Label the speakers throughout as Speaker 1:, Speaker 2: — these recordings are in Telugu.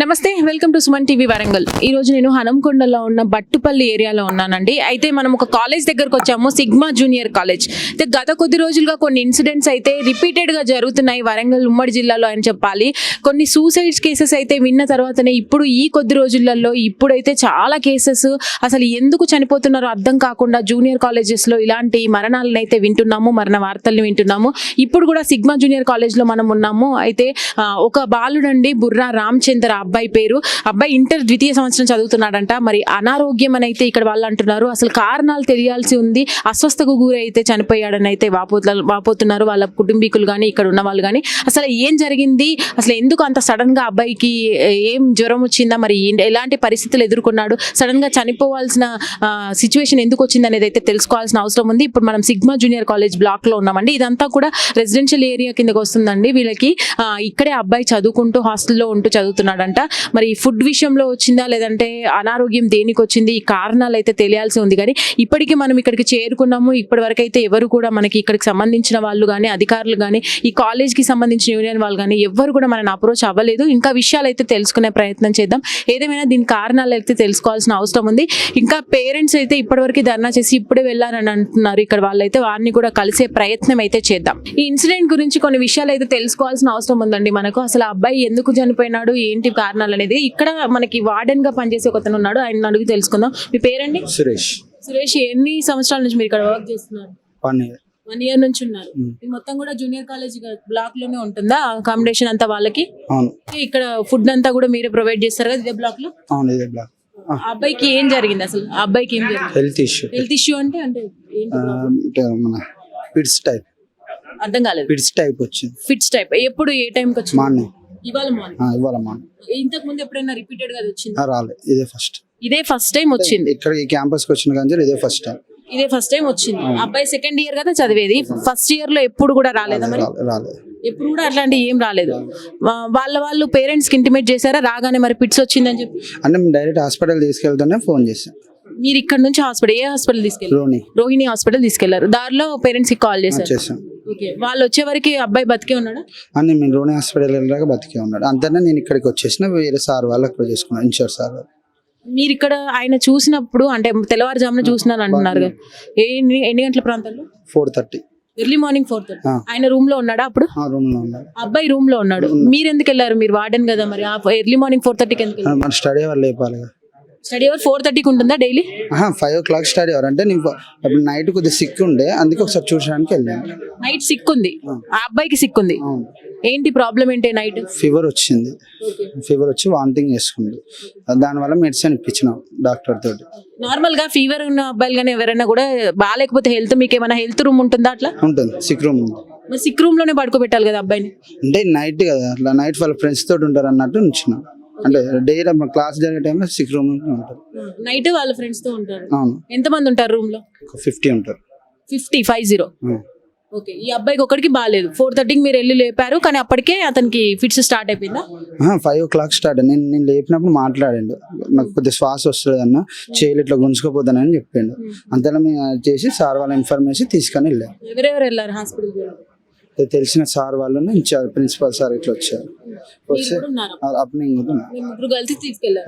Speaker 1: నమస్తే, welcome to Suman TV Warangal. ఈ రోజు నేను హనంకొండలో ఉన్న బట్టుపల్లి ఏరియాలో ఉన్నానండి. అయితే మనం ఒక కాలేజ్ దగ్గరకు వచ్చాము, సిగ్మా జూనియర్ కాలేజ్. అయితే గత కొద్ది రోజులుగా కొన్ని ఇన్సిడెంట్స్ అయితే రిపీటెడ్ గా జరుగుతున్నాయి వరంగల్ ఉమ్మడి జిల్లాలో అని చెప్పాలి. కొన్ని సూసైడ్స్ కేసెస్ అయితే విన్న తర్వాతనే ఇప్పుడు ఈ కొద్ది రోజులలో ఇప్పుడైతే చాలా కేసెస్ అసలు ఎందుకు చనిపోతున్నారో అర్థం కాకుండా జూనియర్ కాలేజెస్ లో ఇలాంటి మరణాలను అయితే వింటున్నాము, మరణ వార్తల్ని వింటున్నాము. ఇప్పుడు కూడా సిగ్మా జూనియర్ కాలేజ్ లో మనం ఉన్నాము. అయితే ఒక బాలుడండి, బుర్రా రామచంద్ర అబ్బాయి పేరు. అబ్బాయి ఇంటర్ ద్వితీయ సంవత్సరం చదువుతున్నాడంట. మరి అనారోగ్యం అని అయితే ఇక్కడ వాళ్ళు అంటున్నారు. అసలు కారణాలు తెలియాల్సి ఉంది. అస్వస్థకు గురి అయితే చనిపోయాడని అయితే వాపోతున్నారు వాళ్ళ కుటుంబీకులు కానీ ఇక్కడ ఉన్న వాళ్ళు కానీ. అసలు ఏం జరిగింది, అసలు ఎందుకు అంత సడన్ గా అబ్బాయికి ఏం జ్వరం వచ్చిందా, మరి ఎలాంటి పరిస్థితులు ఎదుర్కొన్నాడు, సడన్ గా చనిపోవాల్సిన సిచ్యువేషన్ ఎందుకు వచ్చింది అనేది అయితే తెలుసుకోవాల్సిన అవసరం ఉంది. ఇప్పుడు మనం సిగ్మా జూనియర్ కాలేజ్ బ్లాక్ లో ఉన్నామండి. ఇదంతా కూడా రెసిడెన్షియల్ ఏరియా కిందకి వస్తుందండి. వీళ్ళకి ఇక్కడే అబ్బాయి చదువుకుంటూ హాస్టల్లో ఉంటూ చదువుతున్నాడంట. మరి ఫుడ్ విషయంలో వచ్చిందా లేదంటే అనారోగ్యం దేనికి వచ్చింది, ఈ కారణాలు అయితే తెలియాల్సి ఉంది. కానీ ఇప్పటికీ మనం ఇక్కడికి చేరుకున్నాము. ఇప్పటి వరకు అయితే ఎవరు కూడా మనకి ఇక్కడికి సంబంధించిన వాళ్ళు కానీ, అధికారులు కానీ, ఈ కాలేజ్ కి సంబంధించిన యూనియన్ వాళ్ళు కానీ ఎవరు కూడా మనని అప్రోచ్ అవ్వలేదు. ఇంకా విషయాలు అయితే తెలుసుకునే ప్రయత్నం చేద్దాం. ఏదేమైనా దీని కారణాలు అయితే తెలుసుకోవాల్సిన అవసరం ఉంది. ఇంకా పేరెంట్స్ అయితే ఇప్పటివరకు ధర్నా చేసి ఇప్పుడే వెళ్ళారని అంటున్నారు. ఇక్కడ వాళ్ళైతే వారిని కూడా కలిసే ప్రయత్నం అయితే చేద్దాం. ఈ ఇన్సిడెంట్ గురించి కొన్ని విషయాలు అయితే తెలుసుకోవాల్సిన అవసరం ఉందండి మనకు. అసలు ఆ అబ్బాయి ఎందుకు చనిపోయినాడు, ఏంటి కారణాలు అనేది. ఇక్కడ మనకి వార్డెన్ గా పనిచేసే ఒకతను ఉన్నాడు, ఆయన అడిగి తెలుసుకుందాం. మీ పేరండి?
Speaker 2: సురేష్.
Speaker 1: సురేష్, ఎన్ని సంవత్సరాల నుంచి మీరు ఇక్కడ వర్క్ చేస్తున్నారు? 1 year నుంచి ఉన్నారు. మొత్తం కూడా జూనియర్ కాలేజ్ బ్లాక్ లోనే ఉంటుందా అకామిడేషన్ అంతా వాళ్ళకి? ఇక్కడ ఫుడ్ అంతా కూడా మీరే ప్రొవైడ్ చేస్తారు కదా ఇదే బ్లాక్ లో? అబ్బాయికి ఏం జరిగింది అసలు? అబ్బాయికి ఏం జరిగింది? హెల్త్ ఇష్యూ అంటే
Speaker 2: ఫిట్స్ టైప్.
Speaker 1: అర్థం కాలేదు.
Speaker 2: ఫిట్స్ టైప్ వచ్చింది.
Speaker 1: ఫిట్స్ టైప్ ఎప్పుడు, ఏ టైం కి వచ్చింది?
Speaker 2: మార్నింగ్.
Speaker 1: ఇవాళ మార్నింగ్. ఇంతకు ముందు ఎప్పుడైనా రిపీటెడ్ గా వచ్చింది?
Speaker 2: రాలేదు, ఇదే ఫస్ట్
Speaker 1: టైం వచ్చింది.
Speaker 2: ఇక్కడ ఈ క్యాంపస్ కి వచ్చిన కానీ ఇదే ఫస్ట్ టైం
Speaker 1: వచ్చింది. అబ్బాయి సెకండ్ ఇయర్ కదా చదివేది, ఫస్ట్ ఇయర్ లో ఎప్పుడు కూడా రాలేదా?
Speaker 2: రాలేదు,
Speaker 1: ఎప్పుడు కూడా అట్లాంటి ఏం రాలేదు. వాళ్ళు పేరెంట్స్ కి ఇంటిమేట్ చేశారా రాగానే మరి పిట్స్ వచ్చిందని చెప్పి?
Speaker 2: అంటే డైరెక్ట్ హాస్పిటల్ తీసుకెళ్తానే ఫోన్ చేశాను.
Speaker 1: మీరు ఇక్కడ నుంచి ఏ హాస్పిటల్ తీసుకెళ్ళారు? రోహిణి హాస్పిటల్ తీసుకెళ్లారు. దారిలో పేరెంట్స్ కి కాల్ చేశారు. వాళ్ళు వచ్చే వరకు అబ్బాయి బతికే ఉన్నాడా?
Speaker 2: అని మేము రోహిణి హాస్పిటల్ వెళ్ళాక బతికే ఉన్నాడు. అంతనే నేను ఇక్కడికి వచ్చేసిన, వేరే సార్ వాళ్ళు అక్కడ చేసుకున్నాను, ఇన్ఛార్జ్ సార్.
Speaker 1: మీరు ఇక్కడ ఆయన చూసినప్పుడు అంటే తెల్లవారుజామున చూసినాను అంటున్నారు కదా, ఎన్ని గంటల ప్రాంతంలో?
Speaker 2: 4:30.
Speaker 1: Early morning 4:30. ఆయన రూమ్ లో ఉన్నాడా అప్పుడు?
Speaker 2: రూమ్ లో ఉన్నాడు.
Speaker 1: అబ్బాయి రూమ్ లో ఉన్నాడు. మీరు ఎందుకు వెళ్ళారు? మీరు వార్డెన్ కదా, మరి ఎర్లీ మార్నింగ్ 4:30కి ఎందుకు వెళ్ళారు?
Speaker 2: స్టడీ అవర్ లేపాలి.
Speaker 1: స్టడీ అవర్ 4:30కి ఉంటుందా డైలీ?
Speaker 2: 5 o'clock study hour. అంటే నేను నైట్ కొద్దిగా సిక్ ఉండే, అందుకే ఒకసారి చూసడానికి వెళ్ళాను.
Speaker 1: నైట్ సిక్ ఉంది? ఆ అబ్బాయికి సిక్ ఉంది. ఏంటి ప్రాబ్లం ఏంటి? నైట్
Speaker 2: ఫీవర్ వచ్చింది. ఫీవర్ వచ్చి వామిటింగ్ చేసుకుంది. దానివల్ల మెడిసిన్ ఇప్పించిన డాక్టర్ తోటి.
Speaker 1: నార్మల్ గా ఫీవర్ ఉన్న అబ్బాయిలు కానీ ఎవరైనా కూడా బాగాలేకపోతే హెల్త్, మీకు ఏమైనా హెల్త్ రూమ్ ఉంటుందా? అట్లా ఉంటుంది,
Speaker 2: సిక్ రూమ్ ఉంది.
Speaker 1: మరి సిక్ రూమ్ లోనే పడుకోబెట్టాలి కదా అబ్బాయిని.
Speaker 2: అంటే నైట్ కదా, అట్లా నైట్ వాళ్ళ ఫ్రెండ్స్ తోటి ఉంటారు అన్నట్టు ఉంచిన. అంటే డే క్లాస్ జరిగే టైంలో సిక్ రూమ్ ఉంటారు,
Speaker 1: నైట్ వాళ్ళ ఫ్రెండ్స్ తో ఉంటారు. ఎంత మంది ఉంటారు రూమ్ లో?
Speaker 2: 50 ఉంటారు.
Speaker 1: 50. ఓకే. ఈ అబ్బాయికి ఒకటికి బాగాలేదు. 4:30కి మీరు వెళ్ళి లేపారు, కానీ అప్పటికే అతనికి ఫిట్స్ స్టార్ట్ అయిపోయిందా?
Speaker 2: 5 o'clock స్టార్ట్. నేను లేపినప్పుడు మాట్లాడండు, నాకు కొద్దిగా శ్వాస వస్తుంది అన్న, చేయలు ఇట్లా గుంజుకోపోతానని చెప్పిండు. అంతలో మేము చేసి సార్ వాళ్ళ ఇన్ఫర్మేషన్ తీసుకొని వెళ్ళాము.
Speaker 1: ఎవరెవరు వెళ్ళారు హాస్పిటల్?
Speaker 2: తెలిసిన సార్ వాళ్ళు, ప్రిన్సిపల్ సార్ ఇట్లా వచ్చారు.
Speaker 1: కలిసి తీసుకెళ్ళారు.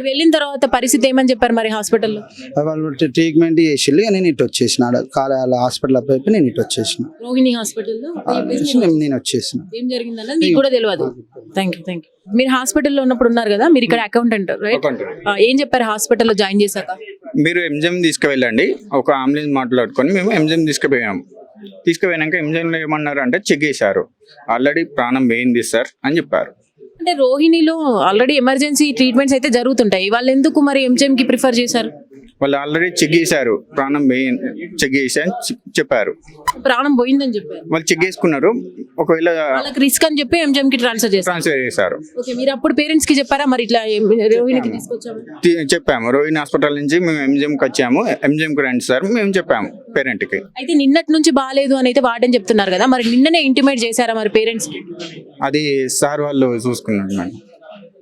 Speaker 1: వెళ్ళిన తర్వాత పరిస్థితి ఏమని చెప్పారు మరి హాస్పిటల్లో?
Speaker 2: వాళ్ళు ట్రీట్మెంట్ చేసి నేను ఇటు వచ్చేసిన, హాస్పిటల్ అయిపోయి నేను ఇటు వచ్చేసిన.
Speaker 1: రోహిణి హాస్పిటల్లో
Speaker 2: నేను వచ్చేసిన.
Speaker 1: ఏం జరిగిందన్నది మీకు కూడా తెలియదు. Thank you. మీరు హాస్పిటల్లో ఉన్నప్పుడు ఉన్నారు కదా, మీరు ఇక్కడ అకౌంటెంట్ రైట్? ఏం చెప్పారు హాస్పిటల్లో జాయిన్ చేశాక?
Speaker 3: మీరు ఎంజిఎం తీసుకువెళ్ళండి, ఒక అంబులెన్స్ మాట్లాడుకొని మేము ఎంజిఎం తీసుకుపోయాము. తీసుకుపోయినాక ఎంజిఎంలో ఏమన్నారు అంటే చెక్ చేశారు, ఆల్రెడీ ప్రాణం పోయింది సార్ అని చెప్పారు.
Speaker 1: అంటే రోహిణిలో ఆల్రెడీ ఎమర్జెన్సీ ట్రీట్మెంట్స్ అయితే జరుగుతుంటాయి, వాళ్ళు ఎందుకు మరి ఎంజిఎం కి ప్రిఫర్ చేశారు?
Speaker 3: వాళ్ళు ఆల్రెడీ చెక్ చేశారు, ప్రాణం చెక్ చేసి అని చెప్పారు.
Speaker 1: ప్రాణం పోయిందని చెప్పారు.
Speaker 3: వాళ్ళు చెక్ చేసుకున్నారు, ఒకవేళ
Speaker 1: వాళ్ళకి రిస్క్ అని చెప్పి ఎంజిఎం కి ట్రాన్స్ఫర్ చేశారు. ఓకే. మీరు అప్పుడు పేరెంట్స్ కి చెప్పారా మరి ఇట్లా రోహిణికి తీసుకొచ్చాము?
Speaker 3: చెప్పాము, రోహిణి హాస్పిటల్ నుంచి మేము ఎంజిఎం కి వచ్చాము, ఎంజిఎం కి రండి సార్ మేము చెప్పాము పేరెంట్ కి.
Speaker 1: అయితే నిన్నటి నుంచి బాగాలేదు అని అయితే వార్డెన్ చెప్తున్నారు కదా, మరి నిన్ననే ఇంటిమేట్ చేశారా మరి పేరెంట్స్ కి?
Speaker 3: అది సార్ వాళ్ళు చూసుకున్నారు మేడం.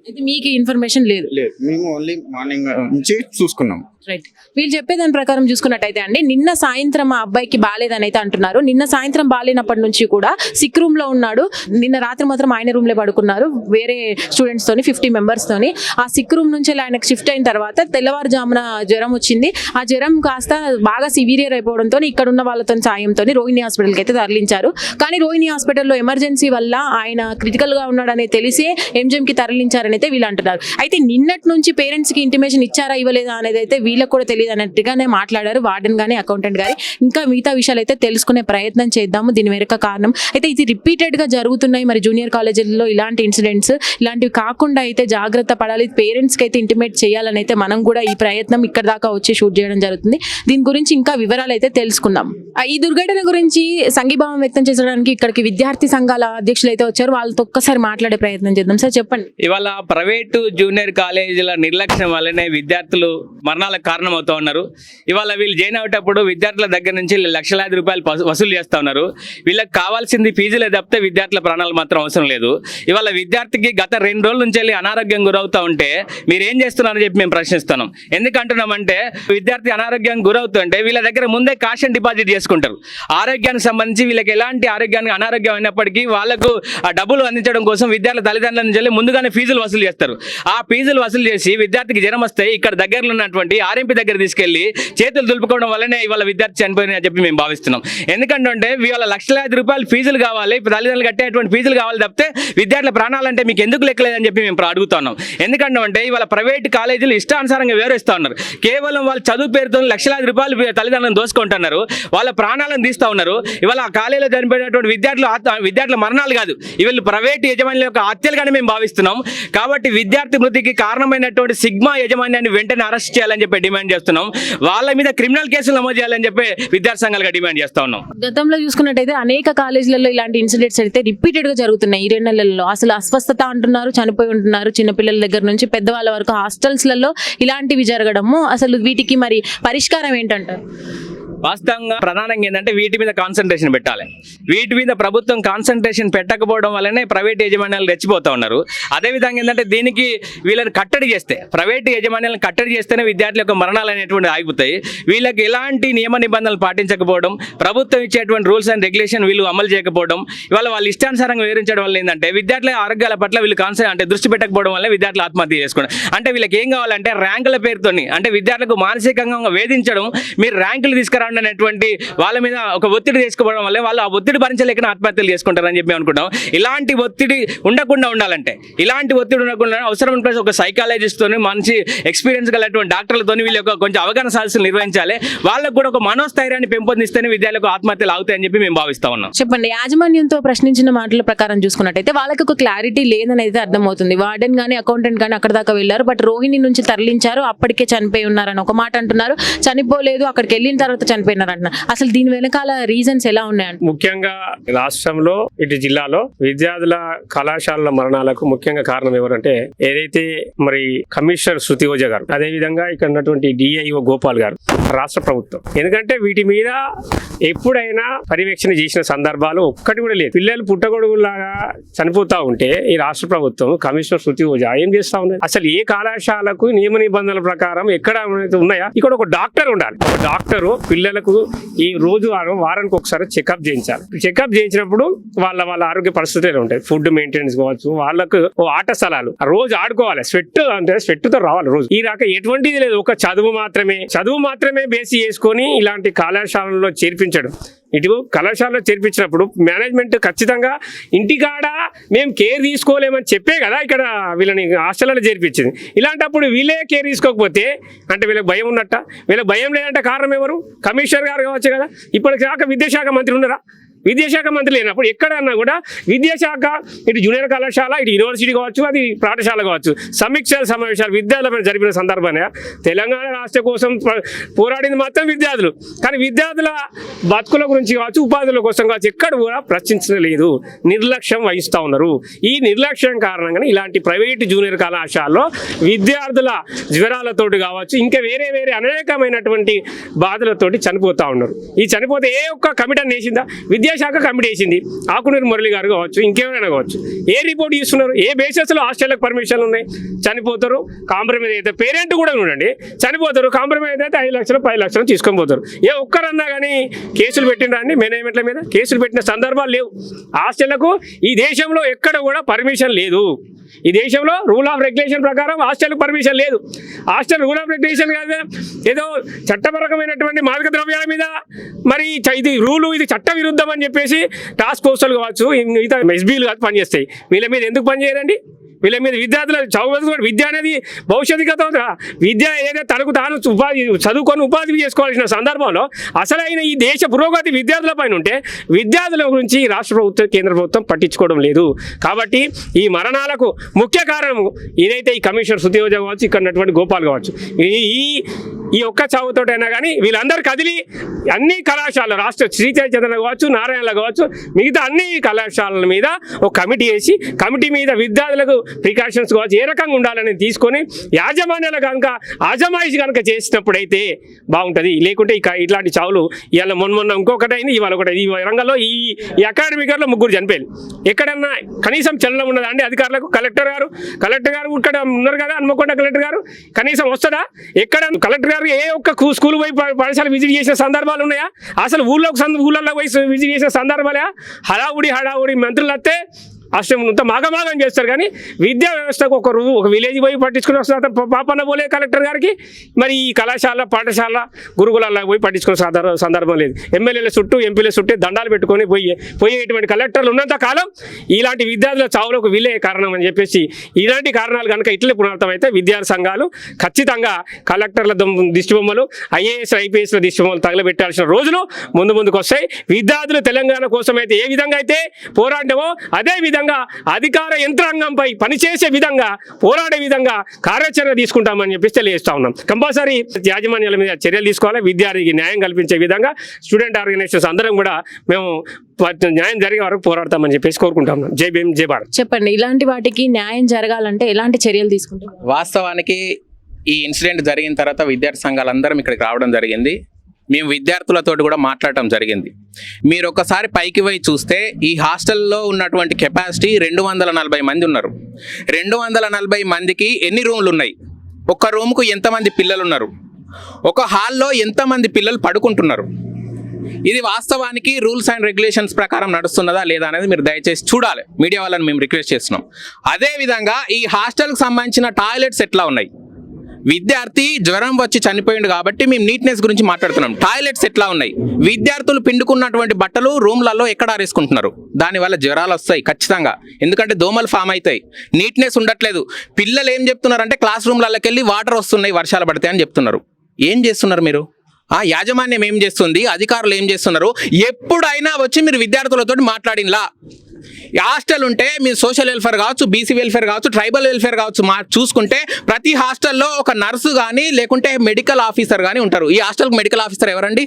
Speaker 1: అయితే మీకు ఇన్ఫర్మేషన్ లేదు?
Speaker 3: మేము ఓన్లీ మార్నింగ్ నుంచి చూసుకున్నాం.
Speaker 1: రైట్. వీళ్ళు చెప్పేదాని ప్రకారం చూసుకున్నట్టయితే అండి, నిన్న సాయంత్రం ఆ అబ్బాయికి బాలేదని అయితే అంటున్నారు. నిన్న సాయంత్రం బాలేనప్పటి నుంచి కూడా సిక్ రూమ్ లో ఉన్నాడు. నిన్న రాత్రి మాత్రం ఆయన రూమ్ లో పడుకున్నారు వేరే స్టూడెంట్స్ తోని 50 మెంబర్స్ తోని. ఆ సిక్ రూమ్ నుంచి ఆయనకు షిఫ్ట్ అయిన తర్వాత తెల్లవారుజామున జ్వరం వచ్చింది. ఆ జ్వరం కాస్త బాగా సివియర్ అయిపోవడంతో ఇక్కడ ఉన్న వాళ్ళతో సాయంతో రోహిణి హాస్పిటల్కి అయితే తరలించారు. కానీ రోహిణి హాస్పిటల్లో ఎమర్జెన్సీ వల్ల ఆయన క్రిటికల్ గా ఉన్నాడని తెలిసి ఎంజిఎంకి తరలించారని అయితే వీళ్ళు అంటున్నారు. అయితే నిన్నటి నుంచి పేరెంట్స్ కి ఇంటిమేషన్ ఇచ్చారా ఇవ్వలేదా అనేది అయితే వీళ్ళకి కూడా తెలియదు అన్నట్టుగానే మాట్లాడారు వార్డెన్ గానీ అకౌంటెంట్ గానీ. ఇంకా మిగతా విషయాలు అయితే తెలుసుకునే ప్రయత్నం చేద్దాము దీని వెనుక కారణం. అయితే ఇది రిపీటెడ్ గా జరుగుతున్నాయి మరి జూనియర్ కాలేజీల్లో ఇలాంటి ఇన్సిడెంట్స్. ఇలాంటివి కాకుండా అయితే జాగ్రత్త పడాలి. పేరెంట్స్ కి అయితే ఇంటిమేట్ చేయాలని అయితే మనం కూడా ఈ ప్రయత్నం ఇక్కడ దాకా వచ్చి షూట్ చేయడం జరుగుతుంది. దీని గురించి ఇంకా వివరాలు అయితే తెలుసుకుందాం. ఈ దుర్ఘటన గురించి సంఘీభావం వ్యక్తం చేయడానికి ఇక్కడికి విద్యార్థి సంఘాల అధ్యక్షులు అయితే వచ్చారు. వాళ్ళతో ఒక్కసారి మాట్లాడే ప్రయత్నం చేద్దాం. సార్ చెప్పండి.
Speaker 4: ఇవాళ ప్రైవేటు జూనియర్ కాలేజీల నిర్లక్ష్యం వల్లనే విద్యార్థులు మరణాలకు కారణమవుతూ ఉన్నారు. ఇవాళ వీళ్ళు జాయిన్ అయ్యేటప్పుడు విద్యార్థుల దగ్గర నుంచి లక్షలాది రూపాయలు వసూలు చేస్తూ ఉన్నారు. వీళ్ళకి కావాల్సింది ఫీజులే తప్పితే విద్యార్థుల ప్రాణాలు మాత్రం అవసరం లేదు. ఇవాళ విద్యార్థికి గత 2 రోజుల నుంచి వెళ్ళి అనారోగ్యం గురవుతూ ఉంటే మీరు ఏం చేస్తున్నారని చెప్పి మేము ప్రశ్నిస్తున్నాం. ఎందుకంటున్నామంటే విద్యార్థి అనారోగ్యానికి గురవుతుంటే వీళ్ళ దగ్గర ముందే కాషన్ డిపాజిట్ చేసుకుంటారు. ఆరోగ్యానికి సంబంధించి వీళ్ళకి ఎలాంటి అనారోగ్యం అయినప్పటికీ వాళ్ళకు ఆ డబ్బులు అందించడం కోసం విద్యార్థుల తల్లిదండ్రుల నుంచి వెళ్ళి ముందుగానే ఫీజులు వసూలు చేస్తారు. ఆ ఫీజులు వసూలు చేసి విద్యార్థికి జ్వరం వస్తే ఇక్కడ దగ్గరలో ఉన్నటువంటి ఆర్ఎంపీ దగ్గర తీసుకెళ్లి చేతులు దులుపుకోవడం వల్లనే ఇవాళ విద్యార్థి చనిపోయిన చెప్పి మేము భావిస్తున్నాం. ఎందుకంటే ఇవాళ లక్షలాది రూపాయలు ఫీజులు కావాలి, తల్లిదండ్రులు కట్టేటువంటి ఫీజులు కావాలి తప్పితే విద్యార్థుల ప్రాణాలంటే మీకు ఎందుకు లెక్కలేదని చెప్పి మేము అడుగుతున్నాం. ఎందుకంటే ఇవాళ ప్రైవేట్ కాలేజీలు ఇష్టానుసారంగా వివరిస్తూ ఉన్నారు. కేవలం వాళ్ళు చదువు పేరుతో లక్షలాది రూపాయలు తల్లిదండ్రులను దోసుకుంటున్నారు, వాళ్ళ ప్రాణాలను తీస్తూ ఉన్నారు. ఇవాళ ఆ కాలేజీలో చనిపోయినటువంటి విద్యార్థుల మరణాలు కాదు, వీళ్ళు ప్రైవేట్ యజమానుల యొక్క హత్యలుగానే మేము భావిస్తున్నాం. కాబట్టి విద్యార్థి మృతికి కారణమైనటువంటి సిగ్మా యజమాన్యాన్ని వెంటనే అరెస్ట్ చేయాలని చెప్పి డిమాండ్ చేస్తున్నాం. వాళ్ళ మీద క్రిమినల్ కేసులు నమోదు చేయాలని చెప్పి విద్యార్థి సంఘాలుగా డిమాండ్ చేస్తా ఉన్నాం.
Speaker 1: గతంలో చూసుకున్నట్టయితే అనేక కాలేజీలలో ఇలాంటి ఇన్సిడెంట్స్ అయితే రిపీటెడ్ గా జరుగుతున్నాయి. ఈ 2 నెలల్లో అసలు అస్వస్థత అంటున్నారు, చనిపోయి ఉంటున్నారు. చిన్నపిల్లల దగ్గర నుంచి పెద్దవాళ్ళ వరకు హాస్టల్స్లలో ఇలాంటివి జరగడము. అసలు వీటికి మరి పరిష్కారం ఏంటంటారు?
Speaker 4: వాస్తవంగా ప్రధానంగా ఏంటంటే వీటి మీద కాన్సన్ట్రేషన్ పెట్టాలి. వీటి మీద ప్రభుత్వం కాన్సన్ట్రేషన్ పెట్టకపోవడం వల్లనే ప్రైవేట్ యజమాన్యాలు రెచ్చిపోతూ ఉన్నారు. అదేవిధంగా ఏంటంటే దీనికి వీళ్ళని కట్టడి చేస్తే, ప్రైవేట్ యజమాన్యాలను కట్టడి చేస్తేనే విద్యార్థుల యొక్క మరణాలు అనేటువంటి ఆగిపోతాయి. వీళ్ళకి ఎలాంటి నియమ నిబంధనలు పాటించకపోవడం, ప్రభుత్వం ఇచ్చేటువంటి రూల్స్ అండ్ రెగ్యులేషన్ వీళ్ళు అమలు చేయకపోవడం, ఇవాళ వాళ్ళు ఇష్టానుసారంగా వివరించడం వల్ల ఏంటంటే విద్యార్థుల ఆరోగ్యాల పట్ల వీళ్ళు దృష్టి పెట్టకపోవడం వల్ల విద్యార్థులు ఆత్మహత్య చేసుకోవడం. అంటే వీళ్ళకి ఏం కావాలంటే ర్యాంకుల పేరుతోని అంటే విద్యార్థులకు మానసికంగా వేధించడం, మీరు ర్యాంకులు తీసుకురా అనేటువంటి వాళ్ళ మీద ఒక ఒత్తిడి తీసుకోవడం వల్ల వాళ్ళు ఆ ఒత్తిడి భరించలేక ఆత్మహత్యలు చేసుకుంటారని చెప్పి అనుకుంటాం. ఇలాంటి ఒత్తిడి ఉండకుండా ఉండాలంటే, ఇలాంటి ఒత్తిడి ఉండకుండా అవసరం ఒక సైకాలజిస్ట్తో మంచి ఎక్స్పీరియన్స్ గలటువంటి డాక్టర్లతో వీళ్ళు కొంచెం అవగాహన సదస్సులు నిర్వహించాలి. వాళ్ళకు కూడా ఒక మనోస్థైర్యాన్ని పెంపొందిస్తేనే విద్యార్థులకు ఆత్మహత్యలు అవుతాయని చెప్పి మేము భావిస్తా ఉన్నాం.
Speaker 1: చెప్పండి. యాజమాన్యంతో ప్రశ్నించిన మాటల ప్రకారం చూసుకున్నట్టయితే వాళ్ళకి ఒక క్లారిటీ లేదని అయితే అర్థమవుతుంది. వార్డెన్ గానీ అకౌంటెంట్ గానీ అక్కడ దాకా వెళ్ళారు, బట్ రోహిణి నుంచి తరలించారు, అప్పటికే చనిపోయి ఉన్నారని ఒక మాట అంటున్నారు. చనిపోలేదు, అక్కడికి వెళ్ళిన తర్వాత చనిపోయినారు అంటున్నారు. అసలు దీని వెనకాల రీజన్స్ ఎలా ఉన్నాయంట?
Speaker 5: ముఖ్యంగా రాష్ట్రంలో ఇటు జిల్లాలో విద్యార్థుల కళాశాలల మరణాలకు ముఖ్యంగా కారణం ఎవరంటే ఏదైతే మరి కమిషనర్ శృతి ఓజా గారు, అదే విధంగా ఇక్కడ ఉన్నటువంటి డిఐఓ గోపాల్ గారు, రాష్ట్ర ప్రభుత్వం. ఎందుకంటే వీటి మీద ఎప్పుడైనా పర్యవేక్షణ చేసిన సందర్భాలు ఒక్కటి కూడా లేదు. పిల్లలు పుట్టగొడుగులాగా చనిపోతా ఉంటే ఈ రాష్ట్ర ప్రభుత్వం కమిషనర్ శృతి ఓజా ఏం చేస్తా ఉంది? అసలు ఏ కళాశాలకు నియమ నిబంధనల ప్రకారం ఎక్కడ ఉన్నాయా? ఇక్కడ ఒక డాక్టర్ ఉండాలి. ఒక డాక్టరు పిల్లలకు ఈ రోజు వారానికి ఒకసారి చెకప్ చేయించాలి. చెకప్ చేయించినప్పుడు వాళ్ళ ఆరోగ్య పరిస్థితులు ఉంటాయి. ఫుడ్ మెయింటెనెన్స్ కావచ్చు, వాళ్ళకు ఆట స్థలాలు రోజు ఆడుకోవాలి. స్వెట్ తో రావాలి రోజు. ఈ రకం ఎటువంటిది లేదు. ఒక చదువు మాత్రమే బేసి చేసుకొని ఇలాంటి కళాశాలలో చేర్పించడం. ఇటు కళాశాలలో చేర్పించినప్పుడు మేనేజ్మెంట్ ఖచ్చితంగా ఇంటికాడ మేము కేర్ తీసుకోలేమని చెప్పే కదా ఇక్కడ వీళ్ళని హాస్టల్లో చేర్పించింది. ఇలాంటప్పుడు వీళ్ళే కేర్ తీసుకోకపోతే అంటే వీళ్ళకి భయం ఉన్నట్ట. వీళ్ళకి భయం లేదంటే కారణం ఎవరు? కమిషనర్ గారు కావచ్చు కదా. ఇప్పటిదాకా విద్యాశాఖ మంత్రి ఉన్నారా? విద్యాశాఖ మంత్రి లేనప్పుడు ఎక్కడన్నా కూడా విద్యాశాఖ ఇటు జూనియర్ కళాశాల, ఇటు యూనివర్సిటీ కావచ్చు, అది పాఠశాల కావచ్చు, సమీక్ష సమావేశాలు విద్యార్థులపై జరిపిన సందర్భాన్ని తెలంగాణ రాష్ట్ర కోసం పోరాడింది మాత్రం విద్యార్థులు. కానీ విద్యార్థుల బతుకుల గురించి కావచ్చు, ఉపాధుల కోసం కావచ్చు ఎక్కడ కూడా ప్రశ్నించలేదు. నిర్లక్ష్యం వహిస్తూ ఉన్నారు. ఈ నిర్లక్ష్యం కారణంగానే ఇలాంటి ప్రైవేటు జూనియర్ కళాశాలలో విద్యార్థుల జ్వరాలతోటి కావచ్చు, ఇంకా వేరే అనేకమైనటువంటి బాధలతోటి చనిపోతూ ఉన్నారు. ఈ చనిపోతే ఏ ఒక్క కమిటీ వేసిందా? విద్యార్థి విద్యాశాఖ కమిటీ వేసింది, ఆకునూరు మురళి గారు కావచ్చు, ఇంకేమైనా కావచ్చు. ఏ రిపోర్ట్ ఇస్తున్నారు? ఏ బేసిస్లో హాస్టల్లకు పర్మిషన్లు ఉన్నాయి? చనిపోతారు, కాంప్రమైజ్ అయితే పేరెంట్ కూడా చూడండి, చనిపోతారు, కాంప్రమైజ్ అయితే 5 లక్షలు 10 లక్షలు తీసుకొని పోతారు. ఏ ఒక్కరన్నా కానీ కేసులు పెట్టినరా అండి? మేనేజ్మెంట్ల మీద కేసులు పెట్టిన సందర్భాలు లేవు. హాస్టళ్లకు ఈ దేశంలో ఎక్కడ కూడా పర్మిషన్ లేదు. ఈ దేశంలో రూల్ ఆఫ్ రెగ్యులేషన్ ప్రకారం హాస్టల్ పర్మిషన్ లేదు. హాస్టల్ రూల్ ఆఫ్ రెగ్యులేషన్ కాదు, ఏదో చట్టపరకమైనటువంటి మాదక ద్రవ్యాల మీద మరి ఇది రూలు, ఇది చట్ట విరుద్ధం అని చెప్పేసి టాస్క్ ఫోర్సులు కావచ్చు, మిగతా ఎస్బీలు కాదు పనిచేస్తాయి. వీళ్ళ మీద ఎందుకు పనిచేయరండి? వీళ్ళ మీద విద్యార్థుల చదువు, విద్య అనేది భవిష్యత్తు గత విద్య ఏదైతే తనకు తాను ఉపాధి చదువుకొని ఉపాధి చేసుకోవాల్సిన సందర్భంలో అసలైన ఈ దేశ పురోగతి విద్యార్థుల పైన ఉంటే విద్యార్థుల గురించి రాష్ట్ర ప్రభుత్వం కేంద్ర ప్రభుత్వం పట్టించుకోవడం లేదు. కాబట్టి ఈ మరణాలకు ముఖ్య కారణం ఏదైతే ఈ కమిషనర్ సుతీవజ కావచ్చు, ఇక్కడ ఉన్నటువంటి గోపాల్ కావచ్చు, ఈ ఒక్క చావుతోటైనా కానీ వీళ్ళందరూ కదిలి అన్ని కళాశాలలు, రాష్ట్ర శ్రీచైతన్య కావచ్చు, నారాయణలో కావచ్చు, మిగతా అన్ని కళాశాలల మీద ఒక కమిటీ వేసి, కమిటీ మీద విద్యార్థులకు ప్రికాషన్స్ కావచ్చు ఏ రకంగా ఉండాలని తీసుకొని యాజమాన్యాలు కనుక ఆజమాయిషి కనుక చేసినప్పుడైతే బాగుంటుంది. లేకుంటే ఇట్లాంటి చావులు ఇవాళ మొన్న ఇంకొకటి అయింది, ఇవాళ ఒకటి. ఈ రంగంలో ఈ అకాడమిక్ ఇయర్లో 3 చనిపోయారు. ఎక్కడన్నా కనీసం చలనం ఉన్నదా అండి అధికారులకు? కలెక్టర్ గారు ఇక్కడ ఉన్నారు కదా, హన్మకొండ కలెక్టర్ గారు కనీసం వస్తుందా? ఎక్కడ కలెక్టర్ గారు ఏ ఒక్క స్కూల్ పోయి పాఠశాల విజిట్ చేసిన సందర్భాలు ఉన్నాయా? అసలు ఊళ్ళలో పోయి విజిట్ చేసిన సందర్భాలే? హడావుడి మంత్రులు వస్తే అష్టమంతా మాగమాగం చేస్తారు, కానీ విద్యా వ్యవస్థకు ఒక విలేజ్ పోయి పట్టించుకుని వస్తారు పాపన్న పోలే కలెక్టర్ గారికి. మరి ఈ కళాశాల, పాఠశాల, గురుకులాల్లో పోయి పట్టించుకునే సందర్భం లేదు. ఎమ్మెల్యేల చుట్టూ, ఎంపీల చుట్టూ దండాలు పెట్టుకొని పోయేటువంటి కలెక్టర్లు ఉన్నంత కాలం ఇలాంటి విద్యార్థుల చావులకు వీళ్ళే కారణం అని చెప్పేసి, ఇలాంటి కారణాలు కనుక ఇట్లే పునరావృతమైతే విద్యార్థి సంఘాలు ఖచ్చితంగా కలెక్టర్ల దిష్టిబొమ్మలు, ఐఏఎస్ ఐపీఎస్ల దిష్టిబొమ్మలు తగలబెట్టాల్సిన రోజులు ముందుకు వస్తాయి. విద్యార్థులు తెలంగాణ కోసం అయితే ఏ విధంగా అయితే పోరాటమో అదే విధంగా అధికార యంత్రాంగంపై పనిచేసే విధంగా, పోరాడే విధంగా కార్యాచరణ తీసుకుంటామని చెప్పి తెలియజేస్తా ఉన్నాం. కంపల్సరీ యాజమాన్యాల మీద చర్యలు తీసుకోవాలి. విద్యార్థికి న్యాయం కల్పించే విధంగా స్టూడెంట్ ఆర్గనైజేషన్స్ అందరం కూడా మేము న్యాయం జరిగే వరకు పోరాడతామని చెప్పేసి కోరుకుంటాం. జై భీమ్, జై భారత్.
Speaker 1: చెప్పండి, ఇలాంటి వాటికి న్యాయం జరగాలంటే ఎలాంటి చర్యలు తీసుకుంటారు?
Speaker 6: వాస్తవానికి ఈ ఇన్సిడెంట్ జరిగిన తర్వాత విద్యార్థి సంఘాలందరం ఇక్కడికి రావడం జరిగింది. మేము విద్యార్థులతో కూడా మాట్లాడటం జరిగింది. మీరు ఒకసారి పైకి పోయి చూస్తే ఈ హాస్టల్లో ఉన్నటువంటి కెపాసిటీ 240 మంది ఉన్నారు. 240 మందికి ఎన్ని రూమ్లు ఉన్నాయి? ఒక రూమ్కు ఎంతమంది పిల్లలు ఉన్నారు? ఒక హాల్లో ఎంతమంది పిల్లలు పడుకుంటున్నారు? ఇది వాస్తవానికి రూల్స్ అండ్ రెగ్యులేషన్స్ ప్రకారం నడుస్తున్నదా లేదా అనేది మీరు దయచేసి చూడాలి. మీడియా వాళ్ళని మేము రిక్వెస్ట్ చేస్తున్నాం. అదేవిధంగా ఈ హాస్టల్కి సంబంధించిన టాయిలెట్స్ ఎట్లా ఉన్నాయి? విద్యార్థి జ్వరం వచ్చి చనిపోయింది కాబట్టి మేము నీట్నెస్ గురించి మాట్లాడుతున్నాం. టాయిలెట్స్ ఎట్లా ఉన్నాయి? విద్యార్థులు పిండుకున్నటువంటి బట్టలు రూమ్లలో ఎక్కడ ఆరేసుకుంటున్నారు? దానివల్ల జ్వరాలు వస్తాయి ఖచ్చితంగా, ఎందుకంటే దోమలు ఫామ్ అవుతాయి. నీట్నెస్ ఉండట్లేదు. పిల్లలు ఏం చెప్తున్నారంటే క్లాస్ రూమ్లలోకి వెళ్ళి వాటర్ వస్తున్నాయి వర్షాలు పడతాయి అని చెప్తున్నారు. ఏం చేస్తున్నారు మీరు? యాజమాన్యం ఏం చేస్తుంది? అధికారులు ఏం చేస్తున్నారు? ఎప్పుడైనా వచ్చి మీరు విద్యార్థులతో మాట్లాడినలా? హాస్టల్ ఉంటే మీరు సోషల్ వెల్ఫేర్ కావచ్చు, బీసీ వెల్ఫేర్ కావచ్చు, ట్రైబల్ వెల్ఫేర్ కావచ్చు, చూసుకుంటే ప్రతి హాస్టల్లో ఒక నర్సు కానీ లేకుంటే మెడికల్ ఆఫీసర్ కానీ ఉంటారు. ఈ హాస్టల్కి మెడికల్ ఆఫీసర్ ఎవరండి?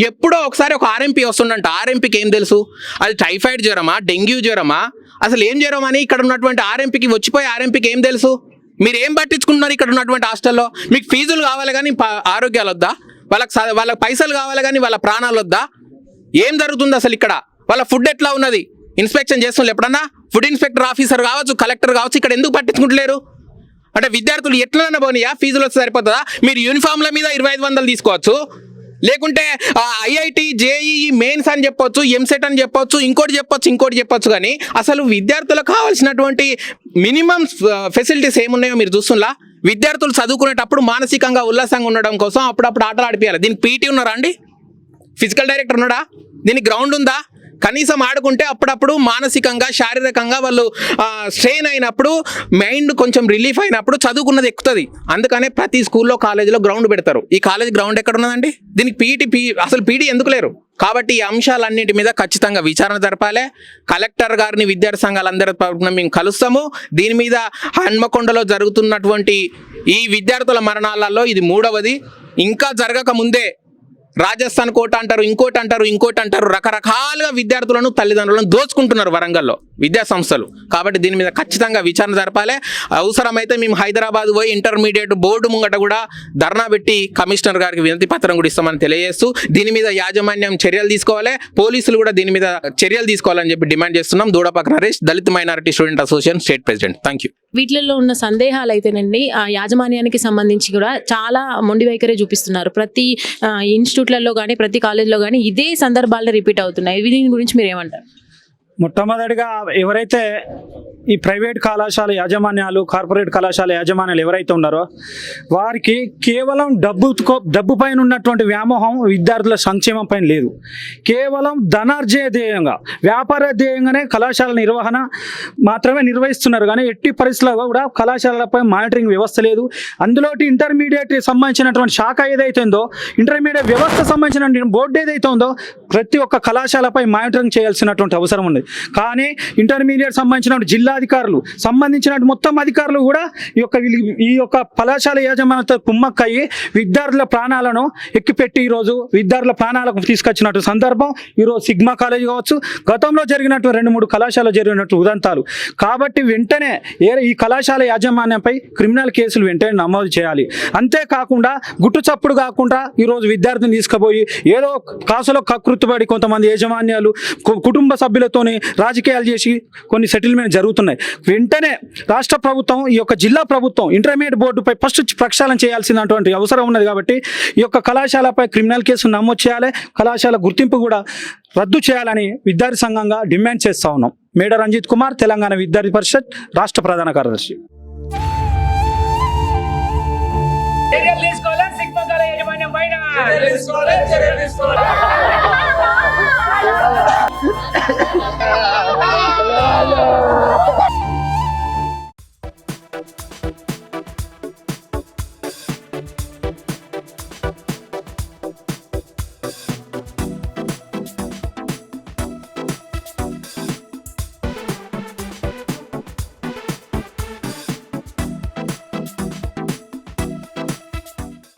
Speaker 6: ఎప్పుడో ఒకసారి ఒక ఆర్ఎంపీ వస్తుందంట. ఆర్ఎంపీకి ఏం తెలుసు? అది టైఫాయిడ్ జ్వరమా, డెంగ్యూ జ్వరమా, అసలు ఏం జ్వరం అని ఇక్కడ ఉన్నటువంటి ఆర్ఎంపీకి వచ్చిపోయి ఆర్ఎంపీకి ఏం తెలుసు? మీరు ఏం పట్టించుకుంటున్నారు ఇక్కడ ఉన్నటువంటి హాస్టల్లో? మీకు ఫీజులు కావాలి కానీ ఆరోగ్యాలు వద్దా? వాళ్ళకి పైసలు కావాలి కానీ వాళ్ళ ప్రాణాలు వద్దా? ఏం జరుగుతుంది అసలు ఇక్కడ? వాళ్ళ ఫుడ్ ఎట్లా ఉన్నది? ఇన్స్పెక్షన్ చేస్తున్నారు ఎప్పుడన్నా? ఫుడ్ ఇన్స్పెక్టర్ ఆఫీసర్ కావచ్చు, కలెక్టర్ కావచ్చు, ఇక్కడ ఎందుకు పట్టించుకుంటలేరు? అంటే విద్యార్థులు ఎట్లన్నా పోనీయా? ఫీజులు వస్తే సరిపోతుందా? మీరు యూనిఫామ్ల మీద 2500 తీసుకోవచ్చు, లేకుంటే ఐఐటి, జేఈఈ మెయిన్స్ అని చెప్పొచ్చు, ఎంసెట్ అని చెప్పొచ్చు, ఇంకోటి చెప్పొచ్చు. కానీ అసలు విద్యార్థులకు కావాల్సినటువంటి మినిమం ఫెసిలిటీస్ ఏమున్నాయో మీరు చూస్తున్నా? విద్యార్థులు చదువుకునేటప్పుడు మానసికంగా ఉల్లాసంగా ఉండడం కోసం అప్పుడప్పుడు ఆటలు ఆడిపియాలి. దీనికి పీటీ ఉన్నారా అండి? ఫిజికల్ డైరెక్టర్ ఉన్నాడా? దీనికి గ్రౌండ్ ఉందా? కనీసం ఆడుకుంటే అప్పుడప్పుడు మానసికంగా, శారీరకంగా వాళ్ళు స్ట్రెయిన్ అయినప్పుడు, మైండ్ కొంచెం రిలీఫ్ అయినప్పుడు చదువుకున్నది ఎక్కుతుంది. అందుకనే ప్రతి స్కూల్లో, కాలేజీలో గ్రౌండ్ పెడతారు. ఈ కాలేజ్ గ్రౌండ్ ఎక్కడ ఉన్నదండి? దీనికి అసలు పీటీ ఎందుకు లేరు? కాబట్టి ఈ అంశాలన్నింటి మీద ఖచ్చితంగా విచారణ జరపాలి. కలెక్టర్ గారిని విద్యార్థి సంఘాలందరి తరపున మేము కలుస్తాము. దీని మీద హన్మకొండలో జరుగుతున్నటువంటి ఈ విద్యార్థుల మరణాలలో ఇది 3వది. ఇంకా జరగక ముందే రాజస్థాన్ కోట అంటారు, ఇంకోటి అంటారు, రకరకాలుగా విద్యార్థులను తల్లిదండ్రులను దోచుకుంటున్నారు వరంగల్లో విద్యా సంస్థలు. కాబట్టి దీని మీద ఖచ్చితంగా విచారణ జరపాలి. అవసరమైతే మేము హైదరాబాద్ పోయి ఇంటర్మీడియట్ బోర్డు ముంగట కూడా ధర్నా పెట్టి కమిషనర్ గారికి వినతి పత్రం కూడా ఇస్తామని తెలియజేస్తూ దీని మీద యాజమాన్యం చర్యలు తీసుకోవాలి, పోలీసులు కూడా దీని మీద చర్యలు తీసుకోవాలని చెప్పి డిమాండ్ చేస్తున్నాం. Doodapaka Naresh, Dalit minority student association state president. Thank you.
Speaker 1: వీటిల్లో ఉన్న సందేహాలు అయితేనండి ఆ యాజమాన్యానికి సంబంధించి కూడా చాలా మొండి వైఖరే చూపిస్తున్నారు. ప్రతి ఇన్స్టిట్యూట్లలో కానీ ప్రతి కాలేజ్లో కానీ ఇదే సందర్భాలు రిపీట్ అవుతున్నాయి. దీని గురించి మీరు ఏమంటారు?
Speaker 7: మొట్టమొదటిగా ఎవరైతే ఈ ప్రైవేట్ కళాశాల యాజమాన్యాలు, కార్పొరేట్ కళాశాల యాజమాన్యాలు ఎవరైతే ఉన్నారో వారికి కేవలం డబ్బు పైన ఉన్నటువంటి వ్యామోహం విద్యార్థుల సంక్షేమం పైన లేదు. కేవలం ధనార్జయ ధ్యేయంగా, వ్యాపార ధ్యేయంగానే కళాశాల నిర్వహణ మాత్రమే నిర్వహిస్తున్నారు. కానీ ఎట్టి పరిస్థితుల్లో కూడా కళాశాలలపై మానిటరింగ్ వ్యవస్థ లేదు. అందులో ఇంటర్మీడియట్ సంబంధించినటువంటి శాఖ ఏదైతే ఉందో, ఇంటర్మీడియట్ వ్యవస్థ సంబంధించిన బోర్డు ఏదైతే ఉందో ప్రతి ఒక్క కళాశాలపై మానిటరింగ్ చేయాల్సినటువంటి అవసరం ఉంది. కానీ ఇంటర్మీడియట్ సంబంధించిన జిల్లాధికారులు సంబంధించిన మొత్తం అధికారులు కూడా ఈ యొక్క కళాశాల యాజమాన్యంతో కుమ్మక్కయ్యి విద్యార్థుల ప్రాణాలను ఎక్కిపెట్టి ఈరోజు విద్యార్థుల ప్రాణాలకు తీసుకొచ్చినట్టు సందర్భం ఈరోజు సిగ్మా కాలేజ్ కావచ్చు, గతంలో జరిగినట్టు 2-3 కళాశాలలు జరిగినట్టు ఉదంతాలు. కాబట్టి వెంటనే ఈ కళాశాల యాజమాన్యంపై క్రిమినల్ కేసులు వెంటనే నమోదు చేయాలి. అంతేకాకుండా గుట్టు చప్పుడు కాకుండా ఈరోజు విద్యార్థిని తీసుకుపోయి ఏదో కాసులో కకృతుపడి కొంతమంది యాజమాన్యాలు కుటుంబ సభ్యులతోని రాజకీయాలు చేసి కొన్ని సెటిల్మెంట్ జరుగుతున్నాయి. వెంటనే రాష్ట్ర ప్రభుత్వం, ఈ యొక్క జిల్లా ప్రభుత్వం ఇంటర్మీడియట్ బోర్డుపై ఫస్ట్ ప్రక్షాళన చేయాల్సినటువంటి అవసరం ఉన్నది. కాబట్టి ఈ యొక్క కళాశాలపై క్రిమినల్ కేసు నమోదు చేయాలి, కళాశాల గుర్తింపు కూడా రద్దు చేయాలని విద్యార్థి సంఘంగా డిమాండ్ చేస్తా ఉన్నాం. మేడ రంజిత్ కుమార్, తెలంగాణ విద్యార్థి పరిషత్ రాష్ట్ర ప్రధాన కార్యదర్శి.
Speaker 4: చర్యలు తీసుకోవాలి, సిగ్మా కాలేజ్ యాజమాన్యం పైన
Speaker 8: Hello.